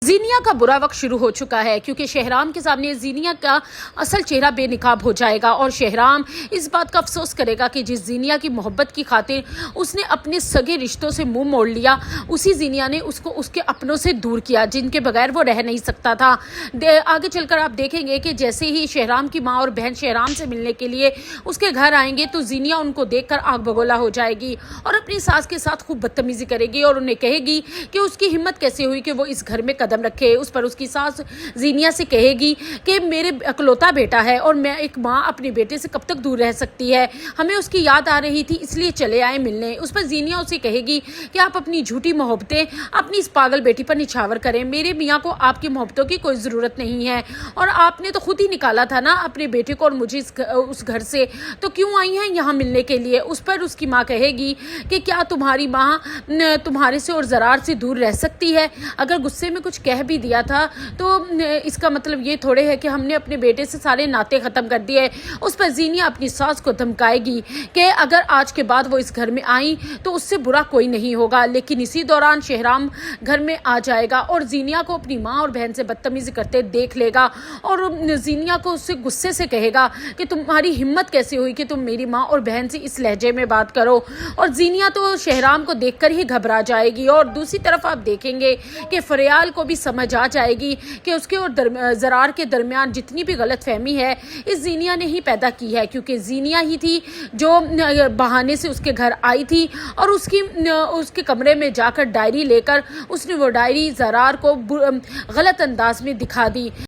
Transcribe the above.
जीनिया का बुरा वक्त शुरू हो चुका है क्योंकि शहराम के सामने जीनिया का असल चेहरा बेनकाब हो जाएगा और शहराम इस बात का अफसोस करेगा कि जिस जीनिया की मोहब्बत की खातिर उसने अपने सगे रिश्तों से मुंह मोड़ लिया, उसी जीनिया ने उसको उसके अपनों से दूर किया जिनके बगैर वो रह नहीं सकता था। आगे चलकर आप देखेंगे कि जैसे ही शहराम की माँ और बहन शहराम से मिलने के लिए उसके घर आएंगे तो जीनिया उनको देखकर आग बगोला हो जाएगी और अपनी सास के साथ खूब बदतमीजी करेगी और उन्हें कहेगी कि उसकी हिम्मत कैसे हुई कि वो इस घर में कदम रखे। उस पर उसकी सास जीनिया से कहेगी कि मेरे अकलौता बेटा है और मैं एक माँ अपने बेटे से कब तक दूर रह सकती है, हमें उसकी याद आ रही थी इसलिए चले आए मिलने। उस पर जीनिया उसे कहेगी कि आप अपनी झूठी मोहब्बतें अपनी इस पागल बेटी पर निछावर करें, मेरे मियाँ को आपकी मोहब्बतों की कोई ज़रूरत नहीं है और आपने तो खुद ही निकाला था ना अपने बेटे को और मुझे उस घर से, तो क्यों आई हैं यहाँ मिलने के लिए। उस पर उसकी माँ कहेगी कि क्या तुम्हारी माँ तुम्हारे से और ज़रार से दूर रह सकती है, अगर गुस्से में कुछ कह भी दिया था तो इसका मतलब ये थोड़े है कि हमने अपने बेटे से सारे नाते ख़त्म कर दिए। उस पर जीनिया अपनी सास को धमकाएगी कि अगर आज के बाद वो इस घर में आई तो उससे बुरा कोई नहीं होगा। लेकिन इसी दौरान शहराम घर में आ जाएगा और जीनिया को अपनी माँ और बहन से बदतमीजी करते देख लेगा और जीनिया को उससे गुस्से से कहेगा कि तुम्हारी हिम्मत कैसे हुई कि तुम मेरी माँ और बहन से इस लहजे में बात करो। और जीनिया तो शहराम को देखकर ही घबरा जाएगी और दूसरी तरफ आप देखेंगे कि फरियाल को भी समझ आ जाएगी कि उसके और ज़रार के दरमियान जितनी भी गलतफहमी है इस जीनिया ने ही पैदा की है, क्योंकि जीनिया ही थी जो बहाने से उसके घर आई थी और उसके कमरे में जाकर डायरी लेकर उसने वो डायरी ज़रार को गलत अंदाज में दिखा दी।